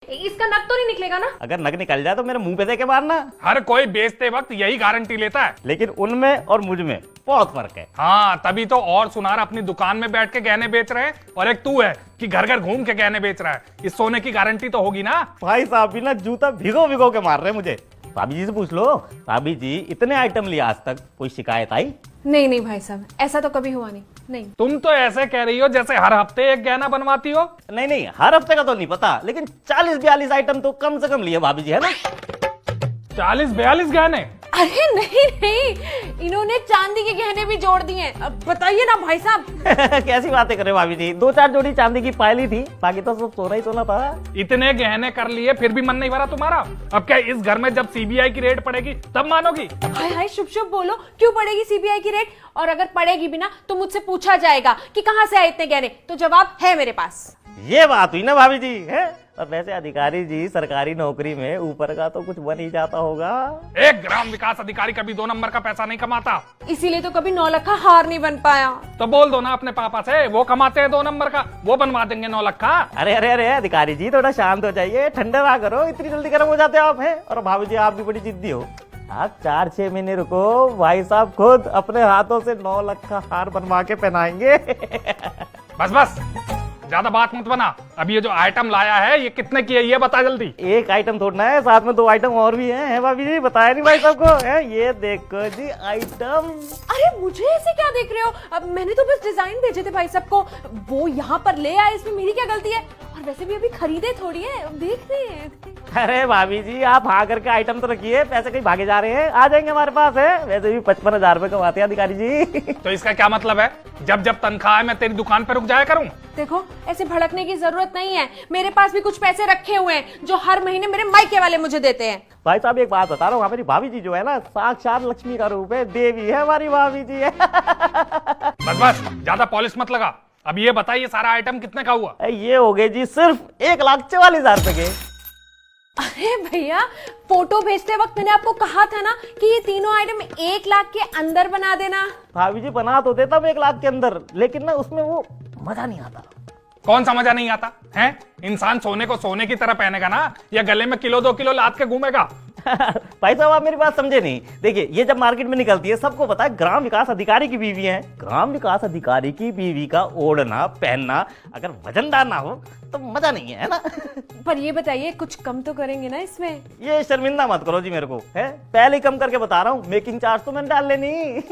इसका नग तो नहीं निकलेगा ना? अगर नग निकल जाए तो मेरे मुंह पे दे के मारना। हर कोई बेचते वक्त यही गारंटी लेता है, लेकिन उनमें और मुझ में बहुत फर्क है। हाँ तभी तो और सुनार अपनी दुकान में बैठ के गहने बेच रहे हैं और एक तू है कि घर घर घूम के गहने बेच रहा है। इस सोने की गारंटी तो होगी ना। भाई साहब भी ना जूता भिगो भिगो के मार रहे हैं मुझे। भाभी जी से पूछ लो। भाभी जी इतने आइटम लिए आज तक, कोई शिकायत आई? नहीं नहीं भाई साहब, ऐसा तो कभी हुआ नहीं। तुम तो ऐसे कह रही हो जैसे हर हफ्ते एक गहना बनवाती हो। नहीं नहीं, हर हफ्ते का तो नहीं पता, लेकिन 40-42 आइटम तो कम से कम लिए भाभी जी, है ना? 40-42 गहने? अरे नहीं, इन्होंने चांदी के गहने भी जोड़ दिए हैं। अब बताइए ना भाई साहब। कैसी बातें कर रहे हो भाभी जी? 2-4 जोड़ी चांदी की पायली थी, बाकी तो सब सोना ही सोना था। इतने गहने कर लिए फिर भी मन नहीं भरा तुम्हारा? अब क्या इस घर में जब सीबीआई की रेड पड़ेगी तब मानोगी? हाय हाय, शुभ शुभ बोलो, क्यों पड़ेगी सीबीआई की रेड? और अगर पड़ेगी भी ना तो मुझसे पूछा जाएगा कि कहां से आए इतने गहने, तो जवाब है मेरे पास। ये बात हुई ना भाभी जी, है? और वैसे अधिकारी जी सरकारी नौकरी में ऊपर का तो कुछ बन ही जाता होगा। एक ग्राम विकास अधिकारी कभी 2 नंबर का पैसा नहीं कमाता, इसीलिए तो कभी 9 लखा हार नहीं बन पाया। तो बोल दो ना अपने पापा से, वो कमाते हैं 2 नंबर का, वो बनवा देंगे 9 लाख का। अरे अरे अरे अधिकारी जी थोड़ा शांत हो जाइए, ठंडा ना करो, इतनी जल्दी गर्म हो जाते हो आप, हैं? और भाभी जी आप भी बड़ी जिद्दी हो। आप 4-6 महीने रुको, भाई साहब खुद अपने हाथों से 9 लाख का हार बनवा के पहनाएंगे। बस बस ज्यादा बात मत बना। अब ये जो आइटम लाया है ये कितने की है ये बता जल्दी। एक आइटम थोड़ना है, साथ में 2 आइटम और भी हैं, है भाभी जी? बताया नहीं भाई साहब को, है? ये देखो जी आइटम। अरे मुझे ऐसे क्या देख रहे हो? अब मैंने तो बस डिजाइन भेजे थे भाई साहब को, वो यहाँ पर ले आए, इसमें मेरी क्या गलती है? और वैसे भी अभी खरीदे थोड़ी है, अब देख रहे हैं। अरे भाभी जी आप हाँ करके आइटम तो रखिए, पैसे कहीं भागे जा रहे हैं, आ जाएंगे हमारे पास, है? वैसे भी 55,000 रुपए कमाते हैं अधिकारी जी। तो इसका क्या मतलब है? जब जब तनख्वाह है मैं तेरी दुकान पे रुक जाया करूं? देखो ऐसे भड़कने की जरूरत नहीं है, मेरे पास भी कुछ पैसे रखे हुए हैं जो हर महीने मेरे मायके वाले मुझे देते हैं। भाई साहब एक बात बता रहा हूँ, हमारी भाभी जी जो है ना साक्षात लक्ष्मी का रूप है, देवी है हमारी भाभी जी है। बस बस ज्यादा पॉलिश मत लगा। अब ये बताइए सारा आइटम कितने का हुआ? ये हो गए जी सिर्फ 1,44,000 रुपए के। अरे भैया, फोटो भेजते वक्त मैंने आपको कहा था ना कि ये तीनों आइटम 1 लाख के अंदर बना देना। भाभी जी बना तो देता मैं 1 लाख के अंदर, लेकिन ना उसमें वो मजा नहीं आता। कौन सा मजा नहीं आता है? इंसान सोने को सोने की तरह पहनेगा ना, या गले में किलो 2 किलो लाद के घूमेगा? भाई साहब आप मेरी बात समझे नहीं। देखिए ये जब मार्केट में निकलती है सबको पता है ग्राम विकास अधिकारी की बीवी है। ग्राम विकास अधिकारी की बीवी का ओढ़ना पहनना अगर वजनदार ना हो तो मजा नहीं है ना? पर ये बताइए कुछ कम तो करेंगे ना इसमें? ये शर्मिंदा मत करो जी मेरे को, है? पहले ही कम करके बता रहा हूँ, मेकिंग चार्ज तो मैंने डाल लेनी।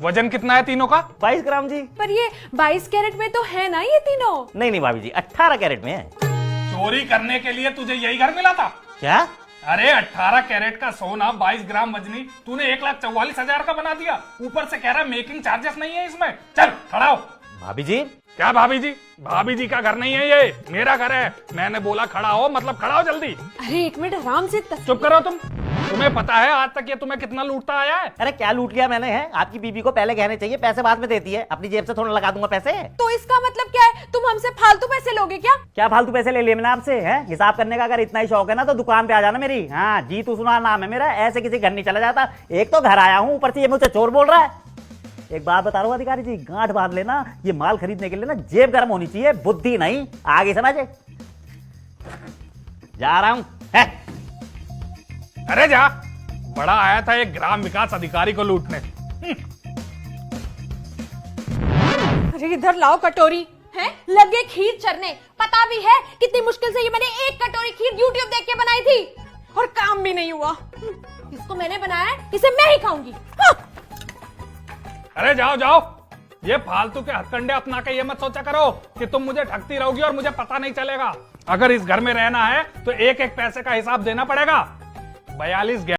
वजन कितना है तीनों का? 22 ग्राम जी। पर ये 22 कैरेट में तो है ना ये तीनों? नहीं भाभी जी 18 कैरेट में है। चोरी करने के लिए तुझे यही घर मिला था क्या? अरे 18 कैरेट का सोना 22 ग्राम वजनी तूने 1,44,000 का बना दिया। ऊपर से कह रहा मेकिंग चार्जेस नहीं है इसमें। चल खड़ा हो। भाभी जी क्या भाभी जी? भाभी जी का घर नहीं है, ये मेरा घर है। मैंने बोला खड़ा हो मतलब खड़ा हो जल्दी। अरे एक मिनट आराम से। चुप करो तुम। तुम्हें पता है आज तक ये तुम्हें कितना लूटता आया है? अरे क्या लूट लिया मैंने, है? आपकी बीबी को पहले गहने चाहिए, पैसे बाद में देती है, अपनी जेब से थोड़ा लगा दूंगा पैसे। तो इसका मतलब क्या है? तुम हमसे फालतू पैसे लोगे क्या? क्या फालतू पैसे ले लिए मैंने आपसे, है? हिसाब करने का अगर इतना ही शौक है ना तो दुकान पे आ जाना मेरी। हाँ जीतू सुना नाम है मेरा, ऐसे किसी घर नहीं चला जाता। एक तो घर आया हूँ, ऊपर से ये मुझसे चोर बोल रहा है। एक बात बता रहा हूँ अधिकारी जी, गांठ बांध लेना, ये माल खरीदने के लिए ना जेब गर्म होनी चाहिए, बुद्धि नहीं। आगे समझे? जा रहा हूँ। अरे जा, बड़ा आया था एक ग्राम विकास अधिकारी को लूटने। अरे इधर लाओ कटोरी, है? लगे खीर चरने। पता भी है कितनी मुश्किल से ये मैंने एक कटोरी खीर YouTube देख के बनाई थी, और काम भी नहीं हुआ। इसको मैंने बनाया है, इसे मैं ही खाऊंगी। हाँ। अरे जाओ जाओ, ये फालतू के हथकंडे अपना के ये मत सोचा करो कि तुम मुझे ठगती रहोगी और मुझे पता नहीं चलेगा। अगर इस घर में रहना है तो एक एक पैसे का हिसाब देना पड़ेगा। 42